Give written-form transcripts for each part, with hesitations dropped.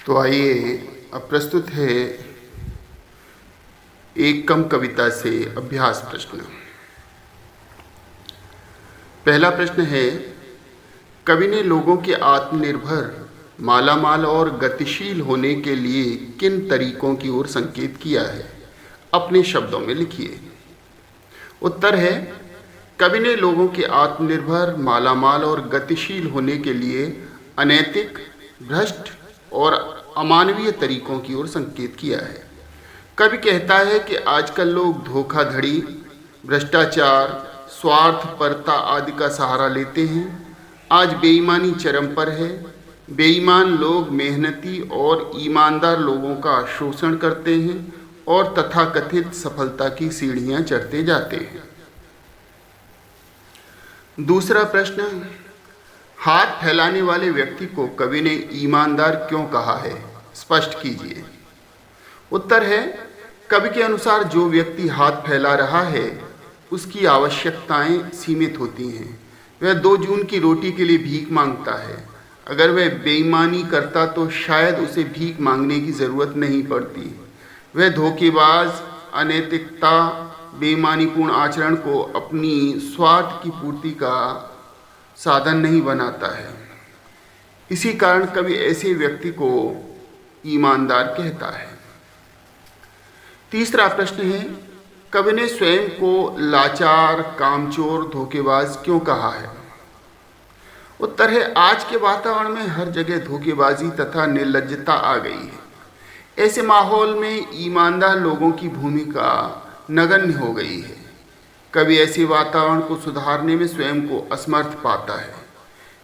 तो आइए अब प्रस्तुत है एक कम कविता से अभ्यास प्रश्न। पहला प्रश्न है, कवि ने लोगों के आत्मनिर्भर, मालामाल और गतिशील होने के लिए किन तरीकों की ओर संकेत किया है? अपने शब्दों में लिखिए। उत्तर है, कवि ने लोगों के आत्मनिर्भर, मालामाल और गतिशील होने के लिए अनैतिक, भ्रष्ट और अमानवीय तरीकों की ओर संकेत किया है। कवि कहता है कि आजकल लोग धोखाधड़ी, भ्रष्टाचार, स्वार्थपरता आदि का सहारा लेते हैं। आज बेईमानी चरम पर है। बेईमान लोग मेहनती और ईमानदार लोगों का शोषण करते हैं और तथाकथित सफलता की सीढ़ियां चढ़ते जाते हैं। दूसरा प्रश्न, हाथ फैलाने वाले व्यक्ति को कवि ने ईमानदार क्यों कहा है? स्पष्ट कीजिए। उत्तर है, कवि के अनुसार जो व्यक्ति हाथ फैला रहा है उसकी आवश्यकताएं सीमित होती हैं। वह 2 जून की रोटी के लिए भीख मांगता है। अगर वह बेईमानी करता तो शायद उसे भीख मांगने की ज़रूरत नहीं पड़ती। वह धोखेबाज, अनैतिकता, बेईमानीपूर्ण आचरण को अपनी स्वार्थ की पूर्ति का साधन नहीं बनाता है। इसी कारण कवि ऐसे व्यक्ति को ईमानदार कहता है। तीसरा प्रश्न है, कवि ने स्वयं को लाचार, कामचोर, धोखेबाज क्यों कहा है? उत्तर है, आज के वातावरण में हर जगह धोखेबाजी तथा निर्लज्जता आ गई है। ऐसे माहौल में ईमानदार लोगों की भूमिका नगण्य हो गई है। कवि ऐसे वातावरण को सुधारने में स्वयं को असमर्थ पाता है।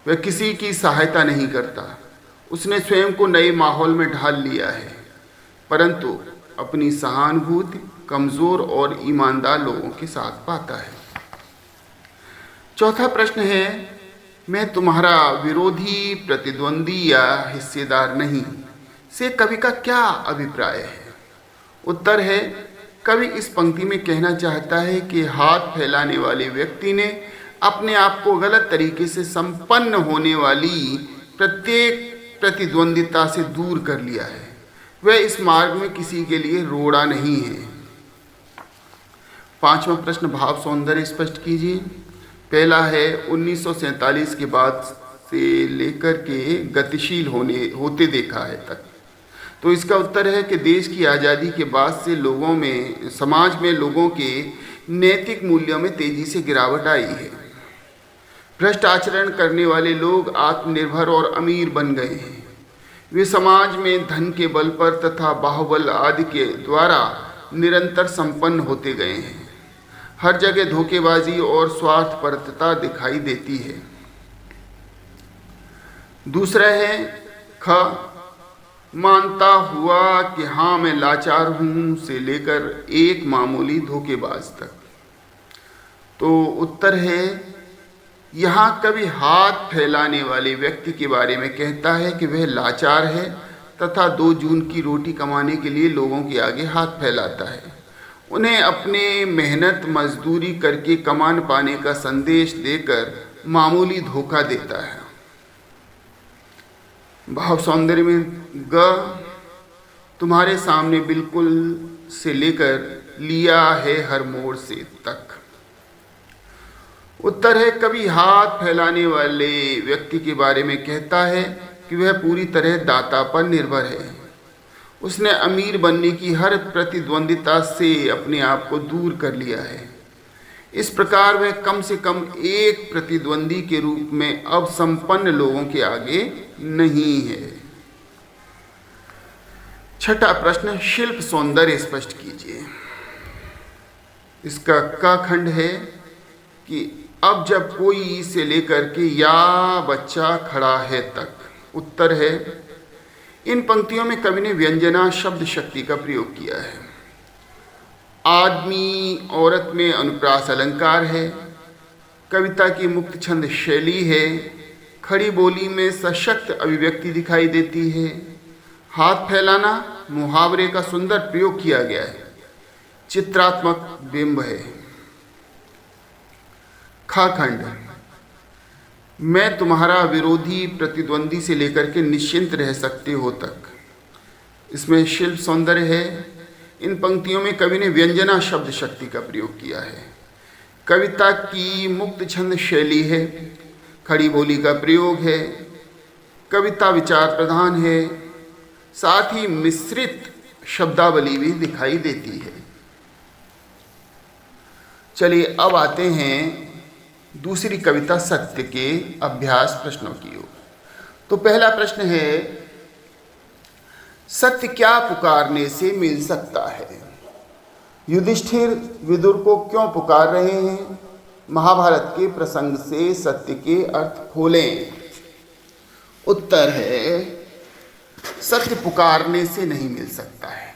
वह किसी की सहायता नहीं करता। उसने स्वयं को नए माहौल में ढाल लिया है, परंतु अपनी सहानुभूति कमज़ोर और ईमानदार लोगों के साथ पाता है। चौथा प्रश्न है, मैं तुम्हारा विरोधी, प्रतिद्वंदी या हिस्सेदार नहीं से कवि का क्या अभिप्राय है? उत्तर है, कवि इस पंक्ति में कहना चाहता है कि हाथ फैलाने वाले व्यक्ति ने अपने आप को गलत तरीके से संपन्न होने वाली प्रत्येक प्रतिद्वंदिता से दूर कर लिया है। वह इस मार्ग में किसी के लिए रोड़ा नहीं है। पांचवा प्रश्न, भाव सौंदर्य स्पष्ट कीजिए। पहला है, 1947 के बाद से लेकर के गतिशील होते देखा है तक। तो इसका उत्तर है कि देश की आज़ादी के बाद से समाज में लोगों के नैतिक मूल्यों में तेजी से गिरावट आई है। भ्रष्ट आचरण करने वाले लोग आत्मनिर्भर और अमीर बन गए हैं। वे समाज में धन के बल पर तथा बाहुबल आदि के द्वारा निरंतर संपन्न होते गए हैं। हर जगह धोखेबाजी और स्वार्थपरता दिखाई देती है। दूसरा है, ख, मानता हुआ कि हाँ मैं लाचार हूँ से लेकर एक मामूली धोखेबाज तक। तो उत्तर है, यहाँ कवि हाथ फैलाने वाले व्यक्ति के बारे में कहता है कि वह लाचार है तथा 2 जून की रोटी कमाने के लिए लोगों के आगे हाथ फैलाता है। उन्हें अपने मेहनत मजदूरी करके कमान पाने का संदेश देकर मामूली धोखा देता है। भाव सौंदर्य में ग, तुम्हारे सामने बिल्कुल से लेकर लिया है हर मोड़ से तक। उत्तर है, कवि हाथ फैलाने वाले व्यक्ति के बारे में कहता है कि वह पूरी तरह दाता पर निर्भर है। उसने अमीर बनने की हर प्रतिद्वंदिता से अपने आप को दूर कर लिया है। इस प्रकार वह कम से कम एक प्रतिद्वंदी के रूप में अब संपन्न लोगों के आगे नहीं है। छठा प्रश्न, शिल्प सौंदर्य स्पष्ट कीजिए। इसका क खंड है कि अब जब कोई से लेकर के या बच्चा खड़ा है तक। उत्तर है, इन पंक्तियों में कवि ने व्यंजना शब्द शक्ति का प्रयोग किया है। आदमी औरत में अनुप्रास अलंकार है। कविता की मुक्त छंद शैली है। खड़ी बोली में सशक्त अभिव्यक्ति दिखाई देती है। हाथ फैलाना मुहावरे का सुंदर प्रयोग किया गया है। चित्रात्मक बिंब है। ख खंड, मैं तुम्हारा विरोधी, प्रतिद्वंदी से लेकर के निश्चिंत रह सकते हो तक। इसमें शिल्प सौंदर्य है। इन पंक्तियों में कवि ने व्यंजना शब्द शक्ति का प्रयोग किया है। कविता की मुक्त छंद शैली है, खड़ी बोली का प्रयोग है, कविता विचार प्रधान है, साथ ही मिश्रित शब्दावली भी दिखाई देती है। चलिए अब आते हैं दूसरी कविता सत्य के अभ्यास प्रश्नों की ओर। तो पहला प्रश्न है, सत्य क्या पुकारने से मिल सकता है? युधिष्ठिर विदुर को क्यों पुकार रहे हैं? महाभारत के प्रसंग से सत्य के अर्थ खोलें। उत्तर है, सत्य पुकारने से नहीं मिल सकता है।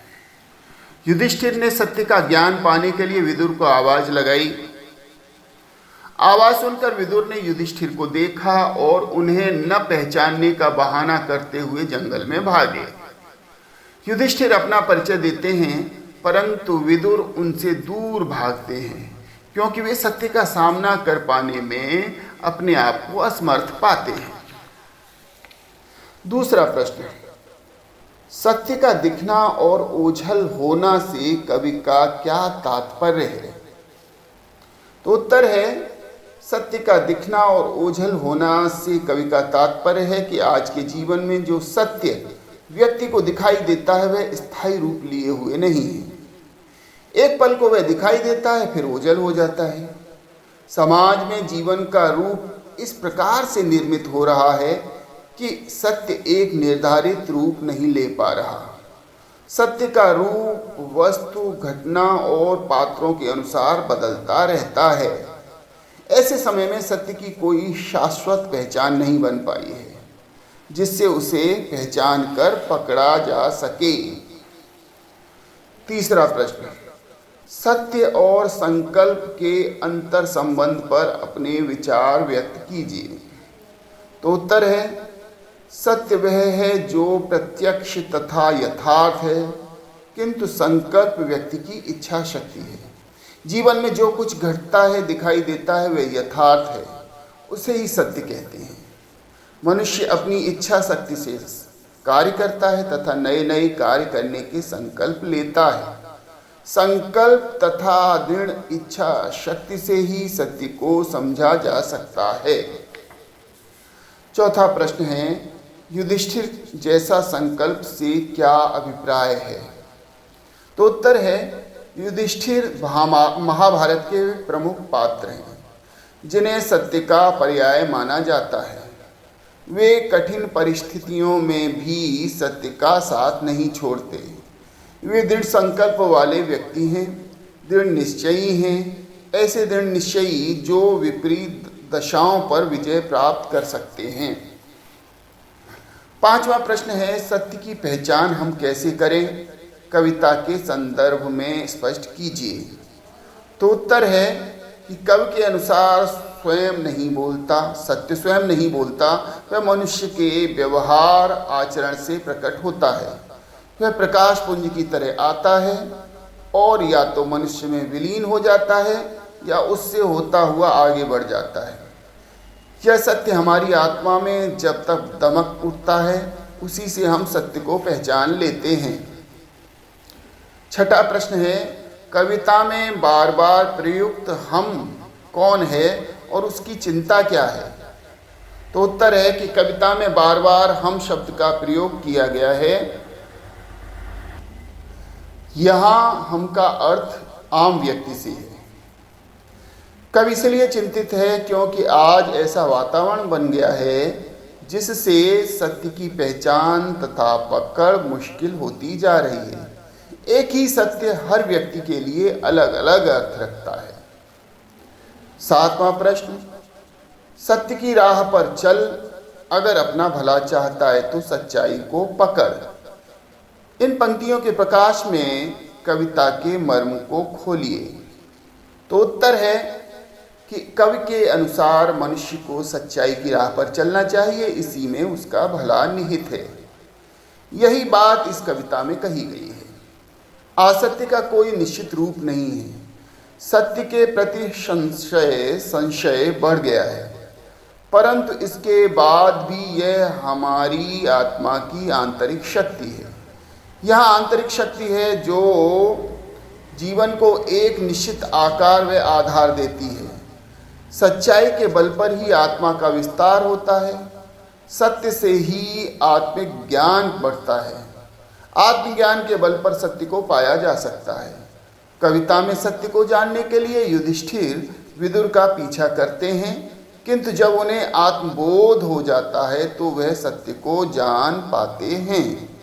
युधिष्ठिर ने सत्य का ज्ञान पाने के लिए विदुर को आवाज लगाई। आवाज सुनकर विदुर ने युधिष्ठिर को देखा और उन्हें न पहचानने का बहाना करते हुए जंगल में भागे। युधिष्ठिर अपना परिचय देते हैं, परंतु विदुर उनसे दूर भागते हैं क्योंकि वे सत्य का सामना कर पाने में अपने आप को असमर्थ पाते हैं। दूसरा प्रश्न, सत्य का दिखना और ओझल होना से कवि का क्या तात्पर्य है? तो उत्तर है, सत्य का दिखना और ओझल होना से कवि का तात्पर्य है कि आज के जीवन में जो सत्य व्यक्ति को दिखाई देता है वह स्थायी रूप लिए हुए नहीं है। एक पल को वह दिखाई देता है, फिर ओझल हो जाता है। समाज में जीवन का रूप इस प्रकार से निर्मित हो रहा है कि सत्य एक निर्धारित रूप नहीं ले पा रहा। सत्य का रूप वस्तु, घटना और पात्रों के अनुसार बदलता रहता है। ऐसे समय में सत्य की कोई शाश्वत पहचान नहीं बन पाई है जिससे उसे पहचान कर पकड़ा जा सके। तीसरा प्रश्न, सत्य और संकल्प के अंतर संबंध पर अपने विचार व्यक्त कीजिए। तो उत्तर है, सत्य वह है जो प्रत्यक्ष तथा यथार्थ है, किंतु संकल्प व्यक्ति की इच्छा शक्ति है। जीवन में जो कुछ घटता है, दिखाई देता है, वह यथार्थ है, उसे ही सत्य कहते हैं। मनुष्य अपनी इच्छा शक्ति से कार्य करता है तथा नए नए कार्य करने के संकल्प लेता है। संकल्प तथा दृढ़ इच्छा शक्ति से ही सत्य को समझा जा सकता है। चौथा प्रश्न है, युधिष्ठिर जैसा संकल्प से क्या अभिप्राय है? तो उत्तर है, युधिष्ठिर महाभारत के प्रमुख पात्र हैं जिन्हें सत्य का पर्याय माना जाता है। वे कठिन परिस्थितियों में भी सत्य का साथ नहीं छोड़ते। वे दृढ़ संकल्प वाले व्यक्ति हैं, दृढ़ निश्चयी हैं, ऐसे दृढ़ निश्चयी जो विपरीत दशाओं पर विजय प्राप्त कर सकते हैं। पांचवा प्रश्न है, सत्य की पहचान हम कैसे करें? कविता के संदर्भ में स्पष्ट कीजिए। तो उत्तर है कि कवि के अनुसार स्वयं नहीं बोलता, सत्य स्वयं नहीं बोलता, वह मनुष्य के व्यवहार आचरण से प्रकट होता है। वह प्रकाश पुंज की तरह आता है और या तो मनुष्य में विलीन हो जाता है या उससे होता हुआ आगे बढ़ जाता है। यह सत्य हमारी आत्मा में जब तक दमक उठता है, उसी से हम सत्य को पहचान लेते हैं। छठा प्रश्न है, कविता में बार बार प्रयुक्त हम कौन है और उसकी चिंता क्या है? तो उत्तर है कि कविता में बार बार हम शब्द का प्रयोग किया गया है। यहाँ हम का अर्थ आम व्यक्ति से है। कवि इसलिए चिंतित है क्योंकि आज ऐसा वातावरण बन गया है जिससे सत्य की पहचान तथा पकड़ मुश्किल होती जा रही है। एक ही सत्य हर व्यक्ति के लिए अलग अलग अर्थ रखता है। सातवां प्रश्न, सत्य की राह पर चल, अगर अपना भला चाहता है तो सच्चाई को पकड़। इन पंक्तियों के प्रकाश में कविता के मर्म को खोलिए। तो उत्तर है कि कवि के अनुसार मनुष्य को सच्चाई की राह पर चलना चाहिए, इसी में उसका भला निहित है। यही बात इस कविता में कही गई है। असत्य का कोई निश्चित रूप नहीं है। सत्य के प्रति संशय बढ़ गया है, परंतु इसके बाद भी यह हमारी आत्मा की आंतरिक शक्ति है। यह आंतरिक शक्ति है जो जीवन को एक निश्चित आकार व आधार देती है। सच्चाई के बल पर ही आत्मा का विस्तार होता है। सत्य से ही आत्मिक ज्ञान बढ़ता है। आत्मज्ञान के बल पर सत्य को पाया जा सकता है। कविता में सत्य को जानने के लिए युधिष्ठिर विदुर का पीछा करते हैं, किंतु जब उन्हें आत्मबोध हो जाता है तो वह सत्य को जान पाते हैं।